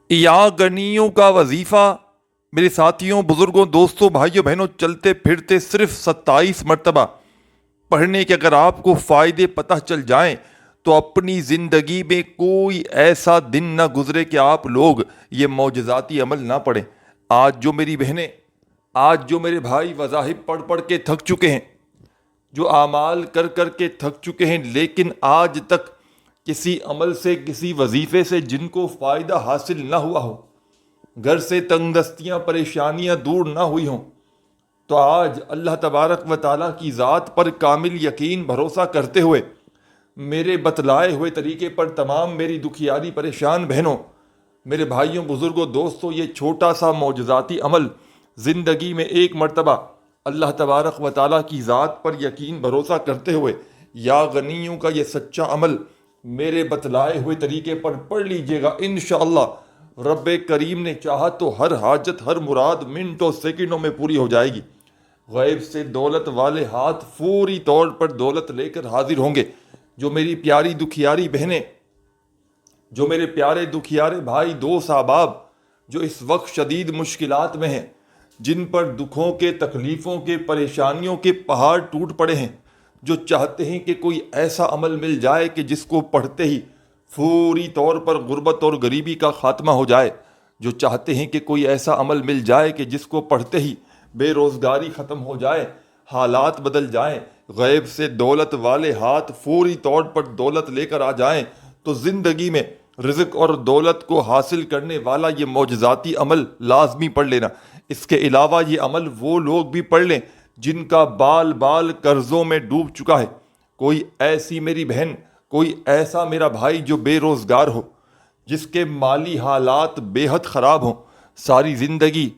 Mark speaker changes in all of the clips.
Speaker 1: یا گنیوں کا وظیفہ میرے ساتھیوں، بزرگوں، دوستوں، بھائیوں، بہنوں، چلتے پھرتے صرف 27 مرتبہ پڑھنے کے اگر آپ کو فائدے پتہ چل جائیں تو اپنی زندگی میں کوئی ایسا دن نہ گزرے کہ آپ لوگ یہ معجزاتی عمل نہ پڑھیں۔ آج جو میری بہنیں، آج جو میرے بھائی وظائف پڑھ پڑھ کے تھک چکے ہیں، جو اعمال کر کر کے تھک چکے ہیں، لیکن آج تک کسی عمل سے، کسی وظیفے سے جن کو فائدہ حاصل نہ ہوا ہو، گھر سے تنگ دستیاں، پریشانیاں دور نہ ہوئی ہوں، تو آج اللہ تبارک و تعالیٰ کی ذات پر کامل یقین بھروسہ کرتے ہوئے میرے بتلائے ہوئے طریقے پر تمام میری دکھیاری پریشان بہنوں، میرے بھائیوں، بزرگوں، دوستوں، یہ چھوٹا سا معجزاتی عمل زندگی میں ایک مرتبہ اللہ تبارک و تعالیٰ کی ذات پر یقین بھروسہ کرتے ہوئے یا غنیوں کا یہ سچا عمل میرے بتلائے ہوئے طریقے پر پڑھ لیجئے گا۔ انشاءاللہ رب کریم نے چاہا تو ہر حاجت، ہر مراد منٹوں سیکنڈوں میں پوری ہو جائے گی۔ غیب سے دولت والے ہاتھ فوری طور پر دولت لے کر حاضر ہوں گے۔ جو میری پیاری دکھیاری بہنیں، جو میرے پیارے دکھیارے بھائی، دوست، احباب، جو اس وقت شدید مشکلات میں ہیں، جن پر دکھوں کے، تکلیفوں کے، پریشانیوں کے پہاڑ ٹوٹ پڑے ہیں، جو چاہتے ہیں کہ کوئی ایسا عمل مل جائے کہ جس کو پڑھتے ہی فوری طور پر غربت اور غریبی کا خاتمہ ہو جائے، جو چاہتے ہیں کہ کوئی ایسا عمل مل جائے کہ جس کو پڑھتے ہی بے روزگاری ختم ہو جائے، حالات بدل جائیں، غیب سے دولت والے ہاتھ فوری طور پر دولت لے کر آ جائیں، تو زندگی میں رزق اور دولت کو حاصل کرنے والا یہ معجزاتی عمل لازمی پڑھ لینا۔ اس کے علاوہ یہ عمل وہ لوگ بھی پڑھ لیں جن کا بال بال قرضوں میں ڈوب چکا ہے۔ کوئی ایسی میری بہن، کوئی ایسا میرا بھائی جو بے روزگار ہو، جس کے مالی حالات بے حد خراب ہوں، ساری زندگی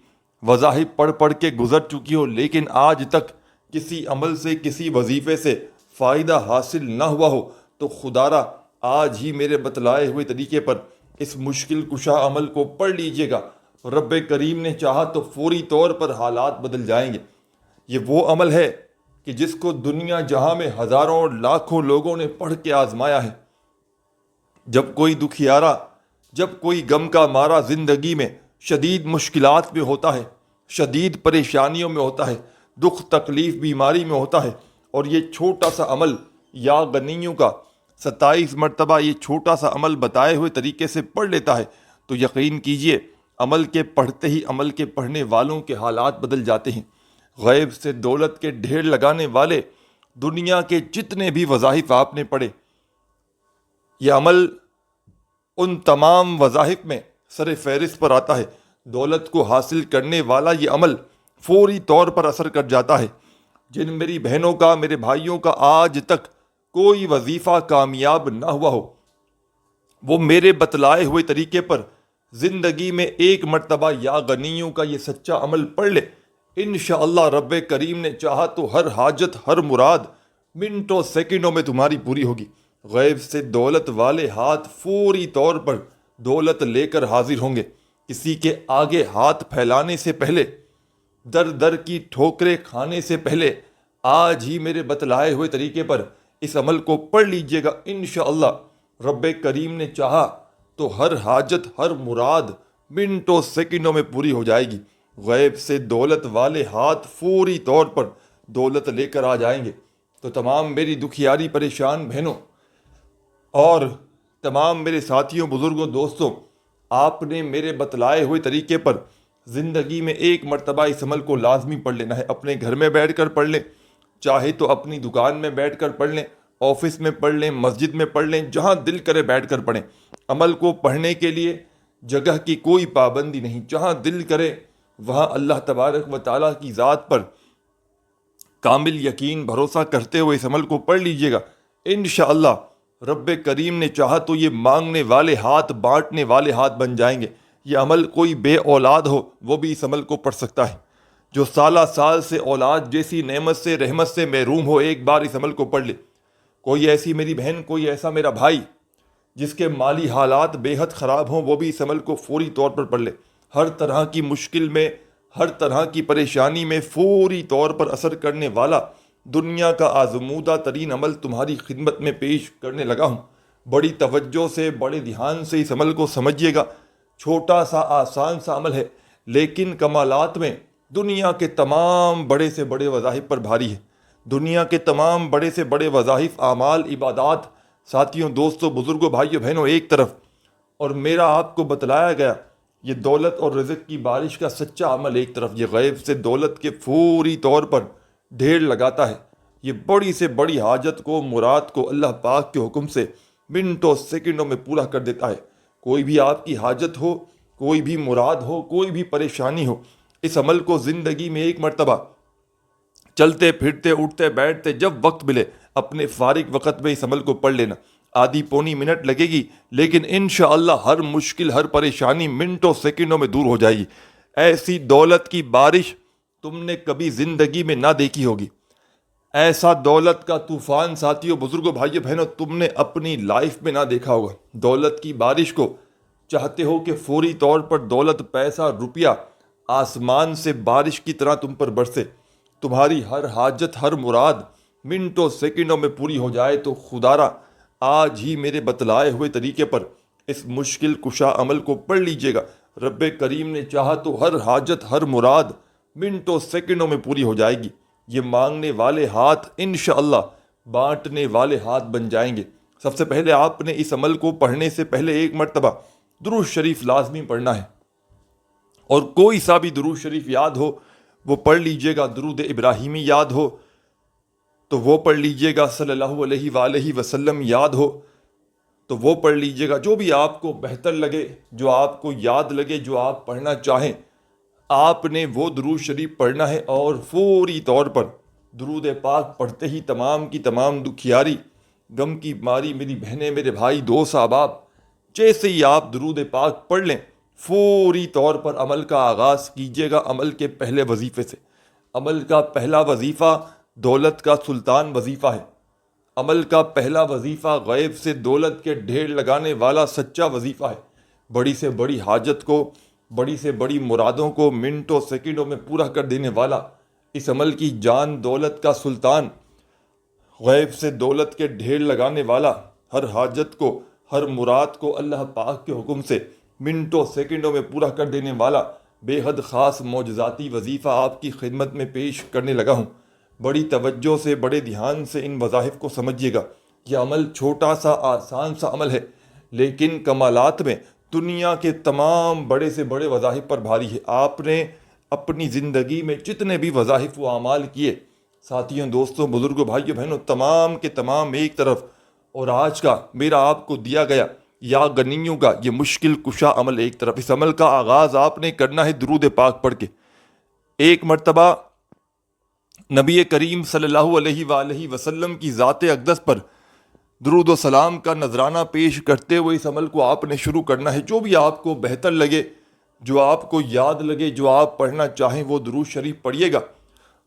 Speaker 1: وظائف پڑھ پڑھ کے گزر چکی ہو، لیکن آج تک کسی عمل سے، کسی وظیفے سے فائدہ حاصل نہ ہوا ہو، تو خدا را آج ہی میرے بتلائے ہوئے طریقے پر اس مشکل کشا عمل کو پڑھ لیجئے گا۔ رب کریم نے چاہا تو فوری طور پر حالات بدل جائیں گے۔ یہ وہ عمل ہے کہ جس کو دنیا جہاں میں ہزاروں اور لاکھوں لوگوں نے پڑھ کے آزمایا ہے۔ جب کوئی دکھیارا، جب کوئی غم کا مارا زندگی میں شدید مشکلات میں ہوتا ہے، شدید پریشانیوں میں ہوتا ہے، دکھ تکلیف بیماری میں ہوتا ہے، اور یہ چھوٹا سا عمل یا غنیوں کا 27 مرتبہ یہ چھوٹا سا عمل بتائے ہوئے طریقے سے پڑھ لیتا ہے، تو یقین کیجئے عمل کے پڑھتے ہی عمل کے پڑھنے والوں کے حالات بدل جاتے ہیں۔ غیب سے دولت کے ڈھیر لگانے والے دنیا کے جتنے بھی وظائف آپ نے پڑھے، یہ عمل ان تمام وظائف میں سر فہرست پر آتا ہے۔ دولت کو حاصل کرنے والا یہ عمل فوری طور پر اثر کر جاتا ہے۔ جن میری بہنوں کا، میرے بھائیوں کا آج تک کوئی وظیفہ کامیاب نہ ہوا ہو، وہ میرے بتلائے ہوئے طریقے پر زندگی میں ایک مرتبہ یا غنیوں کا یہ سچا عمل پڑھ لے، انشاءاللہ رب کریم نے چاہا تو ہر حاجت، ہر مراد منٹوں سیکنڈوں میں تمہاری پوری ہوگی۔ غیب سے دولت والے ہاتھ فوری طور پر دولت لے کر حاضر ہوں گے۔ کسی کے آگے ہاتھ پھیلانے سے پہلے، در در کی ٹھوکریں کھانے سے پہلے، آج ہی میرے بتلائے ہوئے طریقے پر اس عمل کو پڑھ لیجئے گا۔ انشاءاللہ رب کریم نے چاہا تو ہر حاجت، ہر مراد منٹوں سیکنڈوں میں پوری ہو جائے گی۔ غیب سے دولت والے ہاتھ فوری طور پر دولت لے کر آ جائیں گے۔ تو تمام میری دکھیاری پریشان بہنوں اور تمام میرے ساتھیوں، بزرگوں، دوستوں، آپ نے میرے بتلائے ہوئے طریقے پر زندگی میں ایک مرتبہ اس عمل کو لازمی پڑھ لینا ہے۔ اپنے گھر میں بیٹھ کر پڑھ لیں، چاہے تو اپنی دکان میں بیٹھ کر پڑھ لیں، آفس میں پڑھ لیں، مسجد میں پڑھ لیں، جہاں دل کرے بیٹھ کر پڑھیں۔ عمل کو پڑھنے کے لیے جگہ کی کوئی پابندی نہیں، جہاں دل کرے وہاں اللہ تبارک و تعالیٰ کی ذات پر کامل یقین بھروسہ کرتے ہوئے اس عمل کو پڑھ لیجئے گا۔ انشاءاللہ رب کریم نے چاہا تو یہ مانگنے والے ہاتھ بانٹنے والے ہاتھ بن جائیں گے۔ یہ عمل کوئی بے اولاد ہو وہ بھی اس عمل کو پڑھ سکتا ہے۔ جو سالہ سال سے اولاد جیسی نعمت سے، رحمت سے محروم ہو، ایک بار اس عمل کو پڑھ لے۔ کوئی ایسی میری بہن، کوئی ایسا میرا بھائی جس کے مالی حالات بے حد خراب ہوں، وہ بھی اس عمل کو فوری طور پر پڑھ لے۔ ہر طرح کی مشکل میں، ہر طرح کی پریشانی میں فوری طور پر اثر کرنے والا دنیا کا آزمودہ ترین عمل تمہاری خدمت میں پیش کرنے لگا ہوں۔ بڑی توجہ سے، بڑے دھیان سے اس عمل کو سمجھیے گا۔ چھوٹا سا آسان سا عمل ہے، لیکن کمالات میں دنیا کے تمام بڑے سے بڑے وظائف پر بھاری ہے۔ دنیا کے تمام بڑے سے بڑے وظائف، اعمال، عبادات، ساتھیوں، دوستوں، بزرگوں، بھائیوں، بہنوں ایک طرف، اور میرا آپ کو بتلایا گیا یہ دولت اور رزق کی بارش کا سچا عمل ایک طرف، یہ غیب سے دولت کے فوری طور پر ڈھیر لگاتا ہے۔ یہ بڑی سے بڑی حاجت کو، مراد کو اللہ پاک کے حکم سے منٹوں سیکنڈوں میں پورا کر دیتا ہے۔ کوئی بھی آپ کی حاجت ہو، کوئی بھی مراد ہو، کوئی بھی پریشانی ہو، اس عمل کو زندگی میں ایک مرتبہ چلتے پھرتے اٹھتے بیٹھتے جب وقت ملے اپنے فارغ وقت میں اس عمل کو پڑھ لینا۔ آدھی پونی منٹ لگے گی، لیکن انشاءاللہ ہر مشکل، ہر پریشانی منٹوں سیکنڈوں میں دور ہو جائے گی۔ ایسی دولت کی بارش تم نے کبھی زندگی میں نہ دیکھی ہوگی۔ ایسا دولت کا طوفان ساتھیوں، بزرگوں، بھائیوں، بہنوں تم نے اپنی لائف میں نہ دیکھا ہوگا۔ دولت کی بارش کو چاہتے ہو کہ فوری طور پر دولت، پیسہ، روپیہ آسمان سے بارش کی طرح تم پر برسے، تمہاری ہر حاجت، ہر مراد منٹوں سیکنڈوں میں پوری ہو جائے، تو خدارا آج ہی میرے بتلائے ہوئے طریقے پر اس مشکل کشا عمل کو پڑھ لیجئے گا۔ رب کریم نے چاہا تو ہر حاجت، ہر مراد منٹوں سیکنڈوں میں پوری ہو جائے گی۔ یہ مانگنے والے ہاتھ انشاءاللہ بانٹنے والے ہاتھ بن جائیں گے۔ سب سے پہلے آپ نے اس عمل کو پڑھنے سے پہلے ایک مرتبہ درود شریف لازمی پڑھنا ہے، اور کوئی سا بھی درود شریف یاد ہو وہ پڑھ لیجئے گا۔ درود ابراہیمی یاد ہو تو وہ پڑھ لیجئے گا، صلی اللہ علیہ وآلہ وسلم یاد ہو تو وہ پڑھ لیجئے گا۔ جو بھی آپ کو بہتر لگے، جو آپ کو یاد لگے، جو آپ پڑھنا چاہیں، آپ نے وہ درود شریف پڑھنا ہے، اور فوری طور پر درود پاک پڑھتے ہی تمام کی تمام دکھیاری، غم کی ماری میری بہنیں، میرے بھائی، دوست، احباب، جیسے ہی آپ درود پاک پڑھ لیں فوری طور پر عمل کا آغاز کیجیے گا عمل کے پہلے وظیفے سے۔ عمل کا پہلا وظیفہ دولت کا سلطان وظیفہ ہے۔ عمل کا پہلا وظیفہ غیب سے دولت کے ڈھیر لگانے والا سچا وظیفہ ہے۔ بڑی سے بڑی حاجت کو، بڑی سے بڑی مرادوں کو منٹوں سیکنڈوں میں پورا کر دینے والا اس عمل کی جان، دولت کا سلطان، غیب سے دولت کے ڈھیر لگانے والا، ہر حاجت کو، ہر مراد کو اللہ پاک کے حکم سے منٹوں سیکنڈوں میں پورا کر دینے والا بے حد خاص معجزاتی وظیفہ آپ کی خدمت میں پیش کرنے لگا ہوں۔ بڑی توجہ سے، بڑے دھیان سے ان وظائف کو سمجھیے گا۔ یہ عمل چھوٹا سا آسان سا عمل ہے، لیکن کمالات میں دنیا کے تمام بڑے سے بڑے وظائف پر بھاری ہے۔ آپ نے اپنی زندگی میں جتنے بھی وظائف و اعمال کیے ساتھیوں، دوستوں، بزرگوں، بھائیوں، بہنوں، تمام کے تمام ایک طرف، اور آج کا میرا آپ کو دیا گیا یا غنیوں کا یہ مشکل کشا عمل ایک طرف۔ اس عمل کا آغاز آپ نے کرنا ہے درود پاک پڑھ کے۔ ایک مرتبہ نبی کریم صلی اللہ علیہ وآلہ وسلم کی ذات اقدس پر درود و سلام کا نذرانہ پیش کرتے ہوئے اس عمل کو آپ نے شروع کرنا ہے۔ جو بھی آپ کو بہتر لگے، جو آپ کو یاد لگے، جو آپ پڑھنا چاہیں وہ درود شریف پڑھیے گا،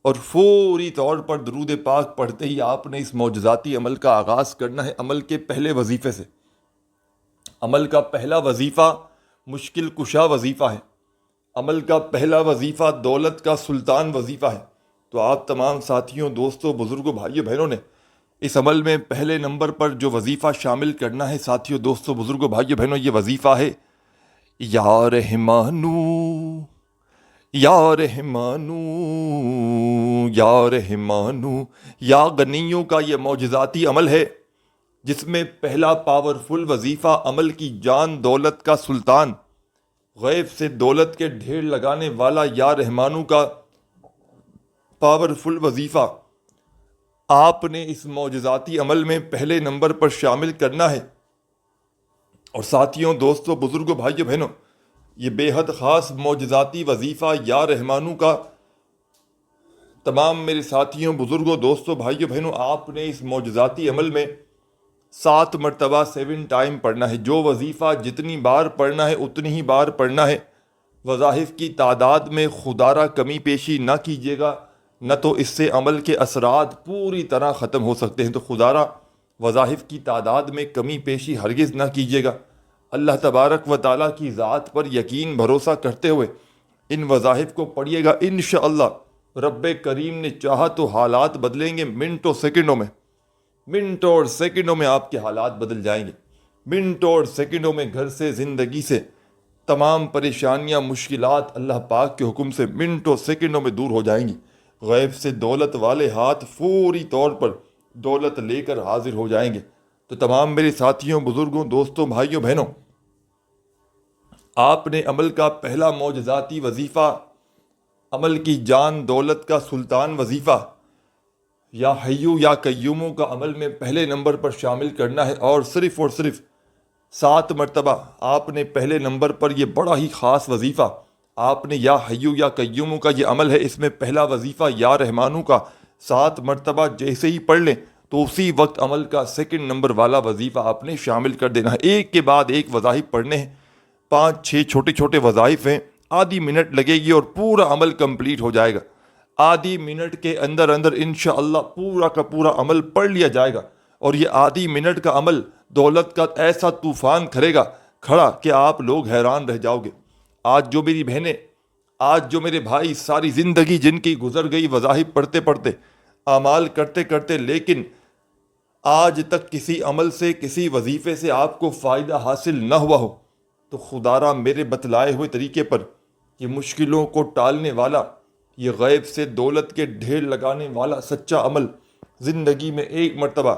Speaker 1: اور فوری طور پر درود پاک پڑھتے ہی آپ نے اس معجزاتی عمل کا آغاز کرنا ہے عمل کے پہلے وظیفے سے۔ عمل کا پہلا وظیفہ مشکل کشا وظیفہ ہے۔ عمل کا پہلا وظیفہ دولت کا سلطان وظیفہ ہے۔ تو آپ تمام ساتھیوں، دوستوں، بزرگوں، بھائیوں، بہنوں نے اس عمل میں پہلے نمبر پر جو وظیفہ شامل کرنا ہے ساتھیوں، دوستوں، بزرگوں، بھائیوں، بہنوں، یہ وظیفہ ہے یا رحمانو، یا رحمانو، یا رحمانو۔ یا غنیوں کا یہ معجزاتی عمل ہے جس میں پہلا پاورفل وظیفہ عمل کی جان، دولت کا سلطان، غیب سے دولت کے ڈھیر لگانے والا یا رحمانو کا پاورفل وظیفہ آپ نے اس معجزاتی عمل میں پہلے نمبر پر شامل کرنا ہے۔ اور ساتھیوں، دوستوں، بزرگوں، بھائیوں، بہنوں، یہ بے حد خاص معجزاتی وظیفہ یا رحمانو کا تمام میرے ساتھیوں، بزرگوں، دوستوں، بھائیوں، بہنوں، آپ نے اس معجزاتی عمل میں 7 مرتبہ 7 ٹائم پڑھنا ہے۔ جو وظیفہ جتنی بار پڑھنا ہے اتنی ہی بار پڑھنا ہے۔ وظائف کی تعداد میں خدارہ کمی پیشی نہ کیجیے گا، نہ تو اس سے عمل کے اثرات پوری طرح ختم ہو سکتے ہیں۔ تو خدارہ وظائف کی تعداد میں کمی پیشی ہرگز نہ کیجیے گا۔ اللہ تبارک و تعالیٰ کی ذات پر یقین بھروسہ کرتے ہوئے ان وظائف کو پڑھیے گا۔ انشاءاللہ رب کریم نے چاہا تو حالات بدلیں گے منٹوں سیکنڈوں میں۔ منٹوں اور سیکنڈوں میں آپ کے حالات بدل جائیں گے۔ منٹوں اور سیکنڈوں میں گھر سے، زندگی سے، تمام پریشانیاں مشکلات اللہ پاک کے حکم سے منٹوں سیکنڈوں میں دور ہو جائیں گی۔ غیب سے دولت والے ہاتھ فوری طور پر دولت لے کر حاضر ہو جائیں گے۔ تو تمام میرے ساتھیوں، بزرگوں، دوستوں، بھائیوں، بہنوں، آپ نے عمل کا پہلا معجزاتی وظیفہ، عمل کی جان دولت کا سلطان وظیفہ یا حیو یا قیوموں کا عمل میں پہلے نمبر پر شامل کرنا ہے، اور صرف 7 مرتبہ آپ نے پہلے نمبر پر یہ بڑا ہی خاص وظیفہ، آپ نے یا حیو یا قیوموں کا یہ عمل ہے، اس میں پہلا وظیفہ یا رحمانوں کا 7 مرتبہ جیسے ہی پڑھ لیں تو اسی وقت عمل کا سیکنڈ نمبر والا وظیفہ آپ نے شامل کر دینا ہے۔ ایک کے بعد ایک وظائف پڑھنے ہیں، 5-6 چھوٹے چھوٹے وظائف ہیں، آدھی منٹ لگے گی اور پورا عمل کمپلیٹ ہو جائے گا۔ آدھی منٹ کے اندر انشاءاللہ پورا کا پورا عمل پڑھ لیا جائے گا، اور یہ آدھی منٹ کا عمل دولت کا ایسا طوفان کھڑا کہ آپ لوگ حیران رہ جاؤ گے۔ آج جو میری بہنیں، آج جو میرے بھائی ساری زندگی جن کی گزر گئی وظائف پڑھتے پڑھتے، اعمال کرتے کرتے، لیکن آج تک کسی عمل سے، کسی وظیفے سے آپ کو فائدہ حاصل نہ ہوا ہو، تو خدارا میرے بتلائے ہوئے طریقے پر یہ مشکلوں کو ٹالنے والا، یہ غیب سے دولت کے ڈھیر لگانے والا سچا عمل زندگی میں ایک مرتبہ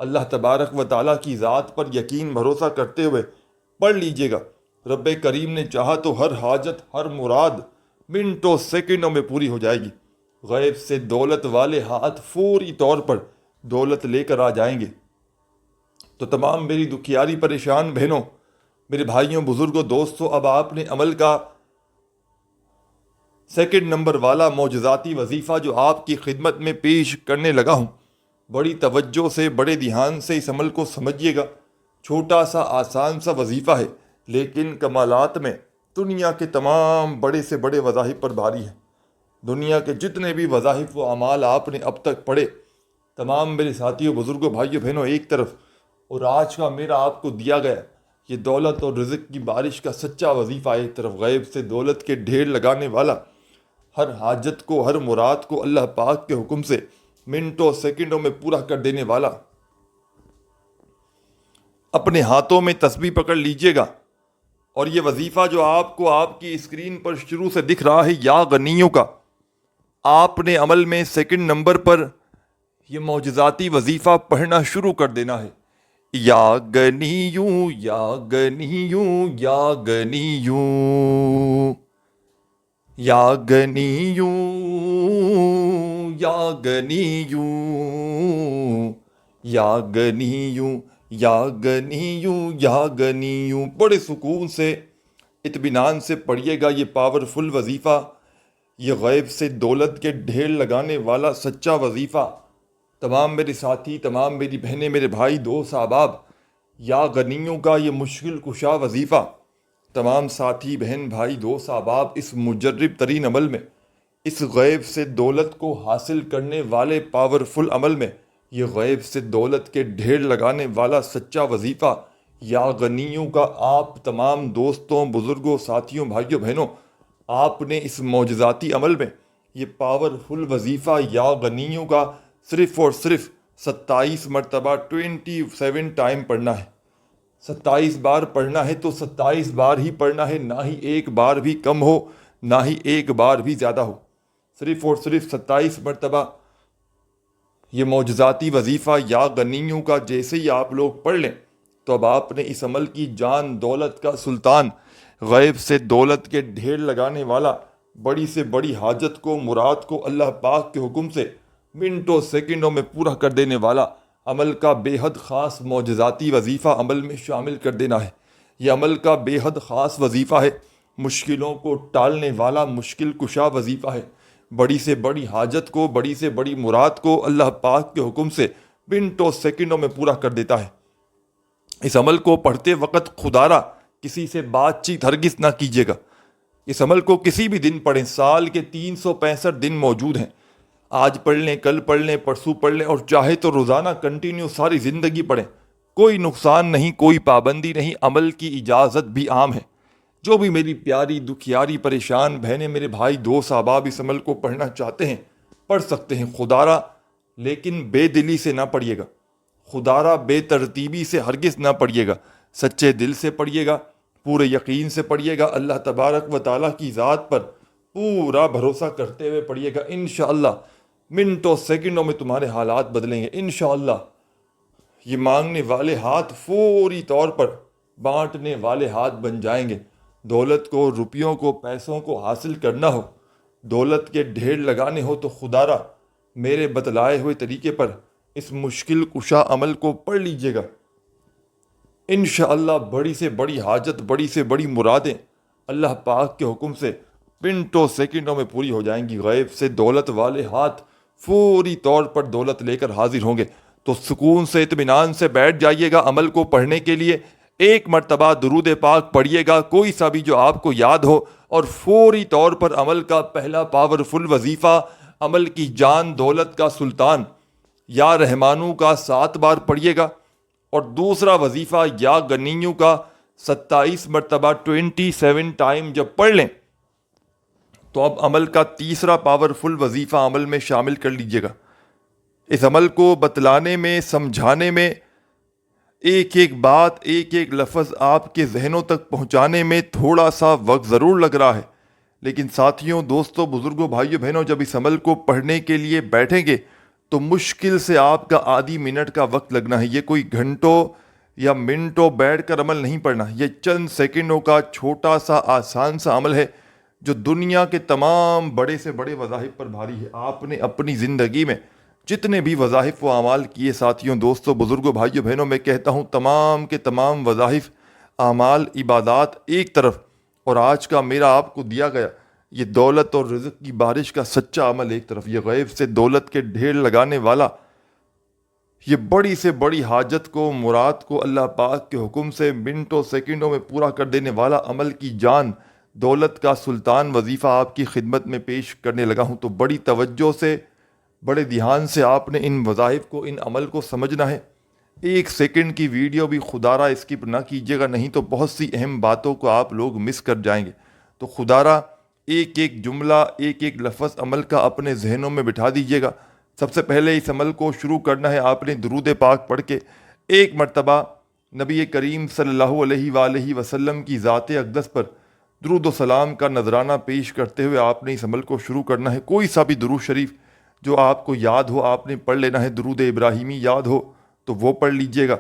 Speaker 1: اللہ تبارک و تعالیٰ کی ذات پر یقین بھروسہ کرتے ہوئے پڑھ لیجئے گا۔ رب کریم نے چاہا تو ہر حاجت، ہر مراد منٹوں سیکنڈوں میں پوری ہو جائے گی۔ غیب سے دولت والے ہاتھ فوری طور پر دولت لے کر آ جائیں گے۔ تو تمام میری دکھیاری پریشان بہنوں، میرے بھائیوں، بزرگوں، دوستوں، اب آپ نے عمل کا سیکنڈ نمبر والا معجزاتی وظیفہ جو آپ کی خدمت میں پیش کرنے لگا ہوں، بڑی توجہ سے، بڑے دھیان سے اس عمل کو سمجھیے گا۔ چھوٹا سا آسان سا وظیفہ ہے، لیکن کمالات میں دنیا کے تمام بڑے سے بڑے وظائف پر بھاری ہے۔ دنیا کے جتنے بھی وظائف و اعمال آپ نے اب تک پڑھے، تمام میرے ساتھیوں، بزرگوں، بھائیوں، بہنوں ایک طرف، اور آج کا میرا آپ کو دیا گیا یہ دولت اور رزق کی بارش کا سچا وظیفہ ایک طرف، غیب سے دولت کے ڈھیر لگانے والا، ہر حاجت کو، ہر مراد کو اللہ پاک کے حکم سے منٹوں سیکنڈوں میں پورا کر دینے والا۔ اپنے ہاتھوں میں تسبیح پکڑ لیجئے گا، اور یہ وظیفہ جو آپ کو آپ کی اسکرین پر شروع سے دکھ رہا ہے یا غنیوں کا، آپ نے عمل میں سیکنڈ نمبر پر یہ معجزاتی وظیفہ پڑھنا شروع کر دینا ہے۔ یا غنیوں، یا غنیوں، یا غنیوں، یا غنیوں، یا غنیوں، یا غنیوں، یا غنیوں، یا غنیوں، بڑے سکون سے، اطمینان سے پڑھیے گا یہ پاورفل وظیفہ، یہ غیب سے دولت کے ڈھیر لگانے والا سچا وظیفہ۔ تمام میرے ساتھی، تمام میری بہنیں، میرے بھائی، دوست، احباب، یا غنیوں کا یہ مشکل کشا وظیفہ، تمام ساتھی، بہن، بھائی، دوست، احباب، اس مجرب ترین عمل میں، اس غیب سے دولت کو حاصل کرنے والے پاورفل عمل میں، یہ غیب سے دولت کے ڈھیر لگانے والا سچا وظیفہ یا غنیوں کا، آپ تمام دوستوں، بزرگوں، ساتھیوں، بھائیوں، بہنوں، آپ نے اس معجزاتی عمل میں یہ پاورفل وظیفہ یا غنیوں کا صرف اور صرف 27 مرتبہ 27 ٹائم پڑھنا ہے۔ 27 بار پڑھنا ہے تو 27 بار ہی پڑھنا ہے، نہ ہی ایک بار بھی کم ہو، نہ ہی ایک بار بھی زیادہ ہو، صرف اور صرف 27 مرتبہ یہ معجزاتی وظیفہ یا غنیوں کا جیسے ہی آپ لوگ پڑھ لیں تو اب آپ نے اس عمل کی جان دولت کا سلطان، غیب سے دولت کے ڈھیر لگانے والا، بڑی سے بڑی حاجت کو، مراد کو اللہ پاک کے حکم سے منٹوں سیکنڈوں میں پورا کر دینے والا عمل کا بے حد خاص معجزاتی وظیفہ عمل میں شامل کر دینا ہے۔ یہ عمل کا بے حد خاص وظیفہ ہے، مشکلوں کو ٹالنے والا مشکل کشا وظیفہ ہے، بڑی سے بڑی حاجت کو، بڑی سے بڑی مراد کو اللہ پاک کے حکم سے منٹوں سیکنڈوں میں پورا کر دیتا ہے۔ اس عمل کو پڑھتے وقت خدارا کسی سے بات چیت ہرگز نہ کیجیے گا۔ اس عمل کو کسی بھی دن پڑھیں، سال کے 365 دن موجود ہیں، آج پڑھ لیں، کل پڑھ لیں، پرسوں پڑھ لیں، اور چاہے تو روزانہ کنٹینیو ساری زندگی پڑھیں، کوئی نقصان نہیں، کوئی پابندی نہیں، عمل کی اجازت بھی عام ہے۔ جو بھی میری پیاری دکھیاری پریشان بہنیں، میرے بھائی، دوست، احباب اس عمل کو پڑھنا چاہتے ہیں پڑھ سکتے ہیں خدارا، لیکن بے دلی سے نہ پڑھیے گا، خدارا بے ترتیبی سے ہرگز نہ پڑھیے گا، سچے دل سے پڑھیے گا، پورے یقین سے پڑھیے گا، اللہ تبارک و تعالیٰ کی ذات پر پورا بھروسہ کرتے ہوئے پڑھیے گا، انشاءاللہ منٹوں سیکنڈوں میں تمہارے حالات بدلیں گے انشاءاللہ۔ یہ مانگنے والے ہاتھ فوری طور پر بانٹنے والے ہاتھ بن جائیں گے۔ دولت کو، روپیوں کو، پیسوں کو حاصل کرنا ہو، دولت کے ڈھیر لگانے ہو تو خدا را میرے بتلائے ہوئے طریقے پر اس مشکل کشا عمل کو پڑھ لیجئے گا، انشاءاللہ بڑی سے بڑی حاجت، بڑی سے بڑی مرادیں اللہ پاک کے حکم سے منٹوں سیکنڈوں میں پوری ہو جائیں گی۔ غیب سے دولت والے ہاتھ فوری طور پر دولت لے کر حاضر ہوں گے۔ تو سکون سے، اطمینان سے بیٹھ جائیے گا عمل کو پڑھنے کے لیے۔ ایک مرتبہ درود پاک پڑھیے گا، کوئی سا بھی جو آپ کو یاد ہو، اور فوری طور پر عمل کا پہلا پاورفل وظیفہ، عمل کی جان دولت کا سلطان یا رحمانو کا 7 بار پڑھیے گا، اور دوسرا وظیفہ یا غنیو کا 27 مرتبہ 27 ٹائم جب پڑھ لیں تو اب عمل کا تیسرا پاورفل وظیفہ عمل میں شامل کر لیجئے گا۔ اس عمل کو بتلانے میں، سمجھانے میں، ایک ایک بات، ایک ایک لفظ آپ کے ذہنوں تک پہنچانے میں تھوڑا سا وقت ضرور لگ رہا ہے، لیکن ساتھیوں، دوستوں، بزرگوں، بھائیوں، بہنوں، جب اس عمل کو پڑھنے کے لیے بیٹھیں گے تو مشکل سے آپ کا آدھی منٹ کا وقت لگنا ہے۔ یہ کوئی گھنٹوں یا منٹوں بیٹھ کر عمل نہیں پڑھنا، یہ چند سیکنڈوں کا چھوٹا سا آسان سا عمل ہے جو دنیا کے تمام بڑے سے بڑے وظائف پر بھاری ہے۔ آپ نے اپنی زندگی میں جتنے بھی وظائف و اعمال کیے، ساتھیوں، دوستوں، بزرگوں، بھائیوں، بہنوں، میں کہتا ہوں تمام کے تمام وظائف، اعمال، عبادات ایک طرف، اور آج کا میرا آپ کو دیا گیا یہ دولت اور رزق کی بارش کا سچا عمل ایک طرف، یہ غیب سے دولت کے ڈھیر لگانے والا، یہ بڑی سے بڑی حاجت کو، مراد کو اللہ پاک کے حکم سے منٹوں سیکنڈوں میں پورا کر دینے والا عمل کی جان دولت کا سلطان وظیفہ آپ کی خدمت میں پیش کرنے لگا ہوں۔ تو بڑی توجہ سے، بڑے دھیان سے آپ نے ان وظائف کو، ان عمل کو سمجھنا ہے۔ 1 سیکنڈ کی ویڈیو بھی خدا را اسکپ نہ کیجیے گا، نہیں تو بہت سی اہم باتوں کو آپ لوگ مس کر جائیں گے۔ تو خدا را ایک ایک جملہ، ایک ایک لفظ عمل کا اپنے ذہنوں میں بٹھا دیجیے گا۔ سب سے پہلے اس عمل کو شروع کرنا ہے آپ نے درود پاک پڑھ کے ایک مرتبہ نبی کریم صلی اللہ علیہ وآلہ وسلم کی ذات اقدس پر درود و سلام کا نذرانہ پیش کرتے ہوئے آپ نے اس عمل کو شروع کرنا ہے۔ کوئی سا بھی درود شریف جو آپ کو یاد ہو آپ نے پڑھ لینا ہے۔ درود ابراہیمی یاد ہو تو وہ پڑھ لیجئے گا،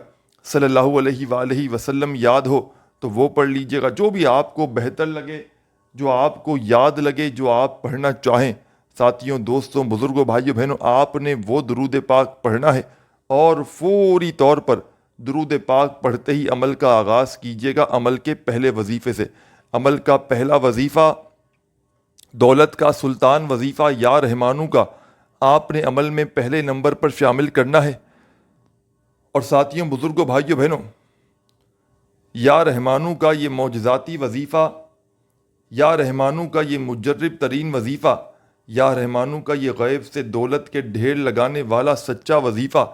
Speaker 1: صلی اللہ علیہ وآلہ وسلم یاد ہو تو وہ پڑھ لیجئے گا، جو بھی آپ کو بہتر لگے، جو آپ کو یاد لگے، جو آپ پڑھنا چاہیں۔ ساتھیوں، دوستوں، بزرگوں، بھائیوں، بہنوں، آپ نے وہ درود پاک پڑھنا ہے، اور فوری طور پر درود پاک پڑھتے ہی عمل کا آغاز کیجیے گا عمل کے پہلے وظیفے سے۔ عمل کا پہلا وظیفہ دولت کا سلطان وظیفہ یا رحمانو کا آپ نے عمل میں پہلے نمبر پر شامل کرنا ہے۔ اور ساتھیوں، بزرگوں، بھائیوں، بہنوں، یا رحمانو کا یہ معجزاتی وظیفہ، یا رحمانو کا یہ مجرب ترین وظیفہ، یا رحمانو کا یہ غیب سے دولت کے ڈھیر لگانے والا سچا وظیفہ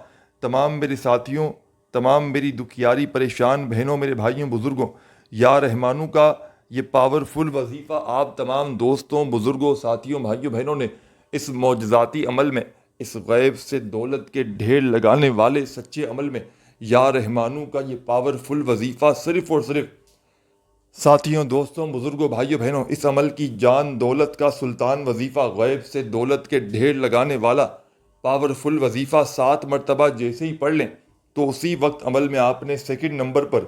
Speaker 1: تمام میرے ساتھیوں، تمام میری دکھیاری پریشان بہنوں، میرے بھائیوں، بزرگوں، یا رحمانو کا یہ پاورفل وظیفہ آپ تمام دوستوں، بزرگوں، ساتھیوں، بھائیوں، بہنوں نے اس معجزاتی عمل میں، اس غیب سے دولت کے ڈھیر لگانے والے سچے عمل میں، یا رحمانو کا یہ پاورفل وظیفہ صرف اور صرف، ساتھیوں، دوستوں، بزرگوں، بھائیوں، بہنوں، اس عمل کی جان دولت کا سلطان وظیفہ غیب سے دولت کے ڈھیر لگانے والا پاورفل وظیفہ 7 مرتبہ جیسے ہی پڑھ لیں تو اسی وقت عمل میں آپ نے سیکنڈ نمبر پر،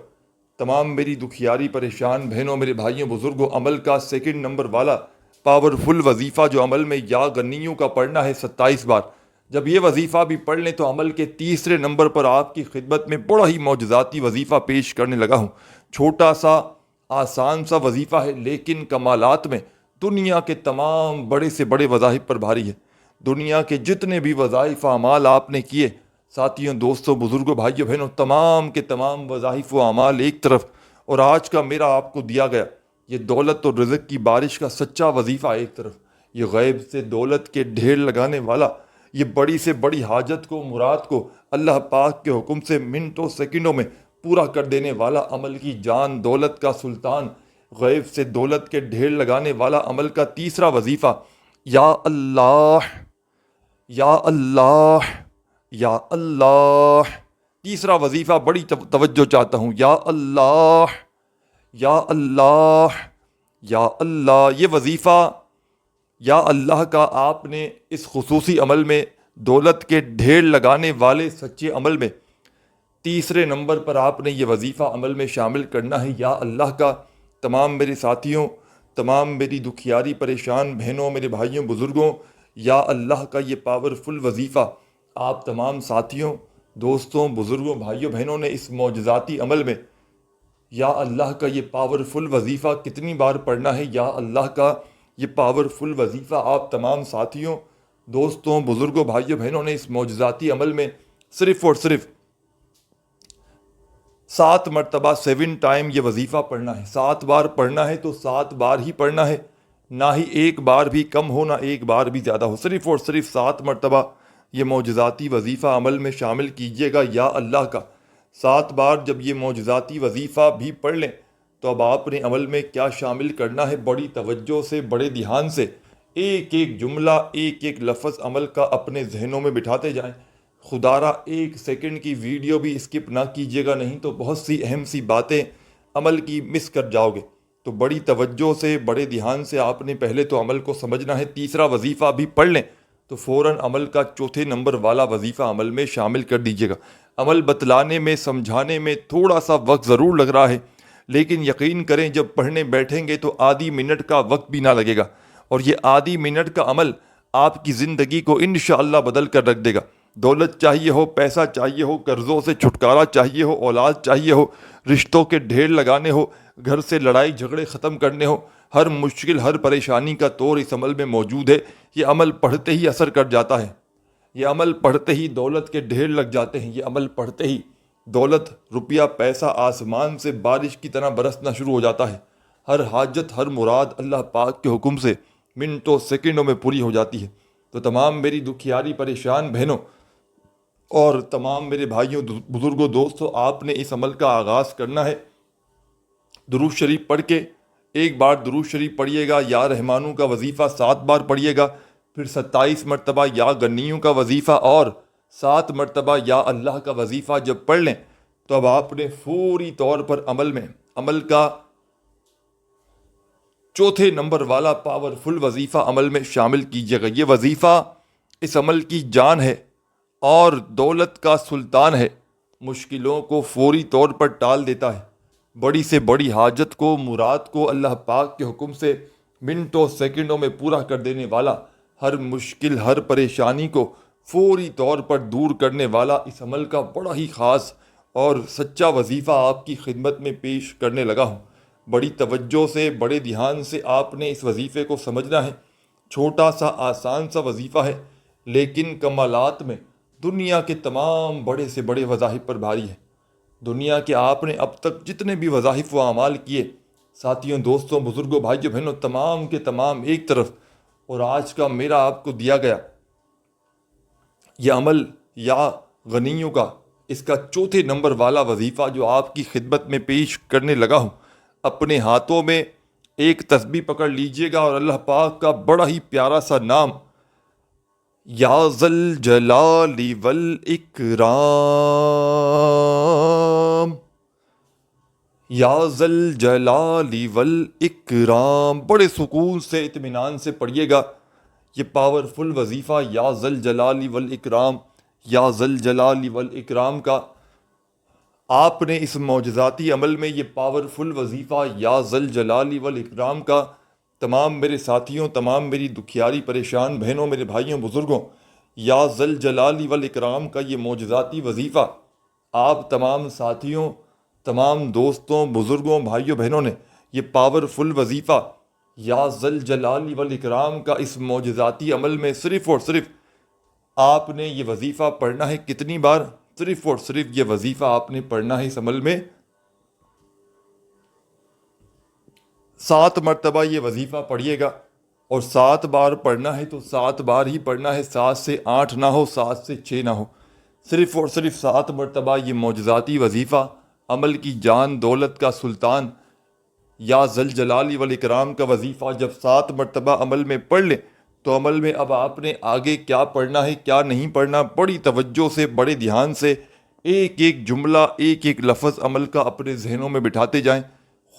Speaker 1: تمام میری دکھیاری پریشان بہنوں، میرے بھائیوں، بزرگوں، عمل کا سیکنڈ نمبر والا پاورفل وظیفہ جو عمل میں یا غنیوں کا پڑھنا ہے 27 بار، جب یہ وظیفہ بھی پڑھ لیں تو عمل کے تیسرے نمبر پر آپ کی خدمت میں بڑا ہی معجزاتی وظیفہ پیش کرنے لگا ہوں۔ چھوٹا سا، آسان سا وظیفہ ہے، لیکن کمالات میں دنیا کے تمام بڑے سے بڑے وظائف پر بھاری ہے۔ دنیا کے جتنے بھی وظائف اعمال آپ نے کیے، ساتھیوں، دوستوں، بزرگوں، بھائیوں، بہنوں، تمام کے تمام وظائف و اعمال ایک طرف، اور آج کا میرا آپ کو دیا گیا یہ دولت اور رزق کی بارش کا سچا وظیفہ ایک طرف، یہ غیب سے دولت کے ڈھیر لگانے والا، یہ بڑی سے بڑی حاجت کو، مراد کو اللہ پاک کے حکم سے منٹوں سیکنڈوں میں پورا کر دینے والا عمل کی جان دولت کا سلطان، غیب سے دولت کے ڈھیر لگانے والا عمل کا تیسرا وظیفہ، یا اللہ، یا اللہ، یا اللہ۔ تیسرا وظیفہ بڑی توجہ چاہتا ہوں، یا اللہ، یا اللہ یا اللہ۔ یہ وظیفہ یا اللہ کا آپ نے اس خصوصی عمل میں، دولت کے ڈھیر لگانے والے سچے عمل میں، تیسرے نمبر پر آپ نے یہ وظیفہ عمل میں شامل کرنا ہے۔ یا اللہ کا تمام میرے ساتھیوں، تمام میری دکھیاری پریشان بہنوں، میرے بھائیوں، بزرگوں، یا اللہ کا یہ پاورفل وظیفہ آپ تمام ساتھیوں، دوستوں، بزرگوں، بھائیوں، بہنوں نے اس معجزاتی عمل میں یا اللہ کا یہ پاورفل وظیفہ کتنی بار پڑھنا ہے؟ یا اللہ کا یہ پاورفل وظیفہ آپ تمام ساتھیوں، دوستوں، بزرگوں، بھائیوں، بہنوں نے اس معجزاتی عمل میں صرف اور صرف 7 مرتبہ 7 ٹائم یہ وظیفہ پڑھنا ہے۔ 7 بار پڑھنا ہے تو 7 بار ہی پڑھنا ہے، نہ ہی ایک بار بھی کم ہو، نہ ایک بار بھی زیادہ ہو، صرف اور صرف 7 مرتبہ یہ معجزاتی وظیفہ عمل میں شامل کیجیے گا یا اللہ کا۔ 7 بار جب یہ معجزاتی وظیفہ بھی پڑھ لیں تو اب آپ نے عمل میں کیا شامل کرنا ہے؟ بڑی توجہ سے، بڑے دھیان سے ایک ایک جملہ، ایک ایک لفظ عمل کا اپنے ذہنوں میں بٹھاتے جائیں۔ خدارہ 1 سیکنڈ کی ویڈیو بھی اسکپ نہ کیجیے گا، نہیں تو بہت سی اہم سی باتیں عمل کی مس کر جاؤ گے۔ تو بڑی توجہ سے، بڑے دھیان سے آپ نے پہلے تو عمل کو سمجھنا ہے۔ تیسرا وظیفہ بھی پڑھ لیں تو فوراً عمل کا چوتھے نمبر والا وظیفہ عمل میں شامل کر دیجیے گا۔ عمل بتلانے میں، سمجھانے میں تھوڑا سا وقت ضرور لگ رہا ہے، لیکن یقین کریں جب پڑھنے بیٹھیں گے تو آدھی منٹ کا وقت بھی نہ لگے گا، اور یہ آدھی منٹ کا عمل آپ کی زندگی کو انشاءاللہ بدل کر رکھ دے گا۔ دولت چاہیے ہو، پیسہ چاہیے ہو، قرضوں سے چھٹکارا چاہیے ہو، اولاد چاہیے ہو، رشتوں کے ڈھیر لگانے ہو، گھر سے لڑائی جھگڑے ختم کرنے ہو، ہر مشکل، ہر پریشانی کا طور اس عمل میں موجود ہے۔ یہ عمل پڑھتے ہی اثر کر جاتا ہے، یہ عمل پڑھتے ہی دولت کے ڈھیر لگ جاتے ہیں، یہ عمل پڑھتے ہی دولت، روپیہ، پیسہ آسمان سے بارش کی طرح برسنا شروع ہو جاتا ہے۔ ہر حاجت، ہر مراد اللہ پاک کے حکم سے منٹوں سیکنڈوں میں پوری ہو جاتی ہے۔ تو تمام میری دکھیاری پریشان بہنوں اور تمام میرے بھائیوں، بزرگوں، دوستوں، آپ نے اس عمل کا آغاز کرنا ہے۔ درود شریف پڑھ کے ایک بار درود شریف پڑھیے گا، یا رحمانوں کا وظیفہ 7 بار پڑھیے گا، پھر 27 مرتبہ یا غنیوں کا وظیفہ اور 7 مرتبہ یا اللہ کا وظیفہ جب پڑھ لیں تو اب آپ نے فوری طور پر عمل کا چوتھے نمبر والا پاورفل وظیفہ عمل میں شامل کیجیے گا۔ یہ وظیفہ اس عمل کی جان ہے اور دولت کا سلطان ہے، مشکلوں کو فوری طور پر ٹال دیتا ہے، بڑی سے بڑی حاجت کو، مراد کو اللہ پاک کے حکم سے منٹوں سیکنڈوں میں پورا کر دینے والا، ہر مشکل، ہر پریشانی کو فوری طور پر دور کرنے والا اس عمل کا بڑا ہی خاص اور سچا وظیفہ آپ کی خدمت میں پیش کرنے لگا ہوں۔ بڑی توجہ سے، بڑے دھیان سے آپ نے اس وظیفے کو سمجھنا ہے۔ چھوٹا سا، آسان سا وظیفہ ہے، لیکن کمالات میں دنیا کے تمام بڑے سے بڑے وظائف پر بھاری ہے۔ دنیا کے آپ نے اب تک جتنے بھی وظائف و اعمال کیے، ساتھیوں، دوستوں، بزرگوں، بھائیوں، بہنوں، تمام کے تمام ایک طرف، اور آج کا میرا آپ کو دیا گیا یہ عمل یا غنیوں کا، اس کا چوتھے نمبر والا وظیفہ جو آپ کی خدمت میں پیش کرنے لگا ہوں، اپنے ہاتھوں میں ایک تسبیح پکڑ لیجئے گا اور اللہ پاک کا بڑا ہی پیارا سا نام، یا ذل جلال والاکرام، یا ذل جلال والاکرام، بڑے سکون سے، اطمینان سے پڑھیے گا یہ پاورفل وظیفہ یا ذل جلال والاکرام، یا ذل جلال والاکرام کا۔ آپ نے اس معجزاتی عمل میں یہ پاورفل وظیفہ یا ذل جلال والاکرام کا تمام میرے ساتھیوں، تمام میری دکھیاری پریشان بہنوں، میرے بھائیوں، بزرگوں، یا ذل جلال والاکرام کا یہ معجزاتی وظیفہ آپ تمام ساتھیوں، تمام دوستوں، بزرگوں، بھائیوں، بہنوں نے یہ پاورفل وظیفہ یا ذل جلال والاکرام کا اس معجزاتی عمل میں صرف اور صرف آپ نے یہ وظیفہ پڑھنا ہے۔ کتنی بار؟ صرف اور صرف یہ وظیفہ آپ نے پڑھنا ہے اس عمل میں 7 مرتبہ یہ وظیفہ پڑھیے گا، اور 7 بار پڑھنا ہے تو 7 بار ہی پڑھنا ہے، 7 سے 8 نہ ہو، 7 سے 6 نہ ہو، صرف اور صرف 7 مرتبہ یہ معجزاتی وظیفہ، عمل کی جان، دولت کا سلطان یا ذل جلال والاکرام کا وظیفہ جب 7 مرتبہ عمل میں پڑھ لیں تو عمل میں اب آپ نے آگے کیا پڑھنا ہے، کیا نہیں پڑھنا، بڑی توجہ سے، بڑے دھیان سے ایک ایک جملہ، ایک ایک لفظ عمل کا اپنے ذہنوں میں بٹھاتے جائیں۔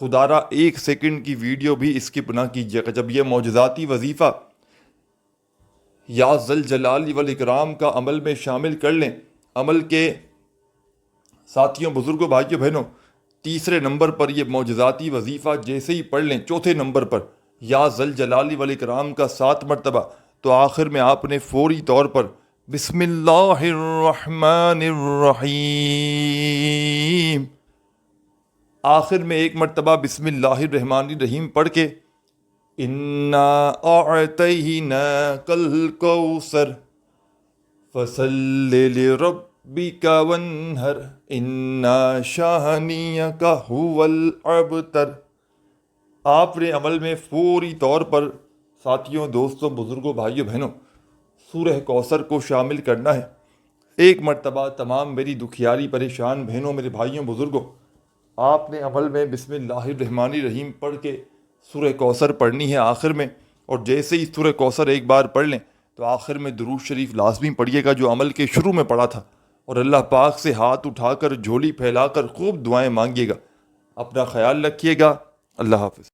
Speaker 1: خدارہ 1 سیکنڈ کی ویڈیو بھی اسکپ نہ کیجیے گا. جب یہ معجزاتی وظیفہ یا ذل جلال والاکرام کا عمل میں شامل کر لیں. عمل کے ساتھیوں، بزرگوں، بھائیوں، بہنوں، تیسرے نمبر پر یہ معجزاتی وظیفہ جیسے ہی پڑھ لیں، چوتھے نمبر پر یا ذل جلال والاکرام کا 7 مرتبہ، تو آخر میں آپ نے فوری طور پر بسم اللہ الرحمن الرحیم، آخر میں 1 مرتبہ بسم اللہ الرحمن الرحیم پڑھ کے انا اعطیناک الکوثر فصل لربک وانحر ان شانئک ھو الابتر، آپ نے عمل میں فوری طور پر ساتھیوں، دوستوں، بزرگوں، بھائیوں، بہنوں سورہ کوثر کو شامل کرنا ہے. 1 مرتبہ تمام میری دکھیاری پریشان بہنوں، میرے بھائیوں، بزرگوں، آپ نے عمل میں بسم اللہ الرحمن الرحیم پڑھ کے سورہ کوثر پڑھنی ہے آخر میں. اور جیسے ہی سورہ کوثر ایک بار پڑھ لیں تو آخر میں درود شریف لازمی پڑھیے گا جو عمل کے شروع میں پڑھا تھا، اور اللہ پاک سے ہاتھ اٹھا کر، جھولی پھیلا کر خوب دعائیں مانگیے گا. اپنا خیال رکھیے گا. اللہ حافظ.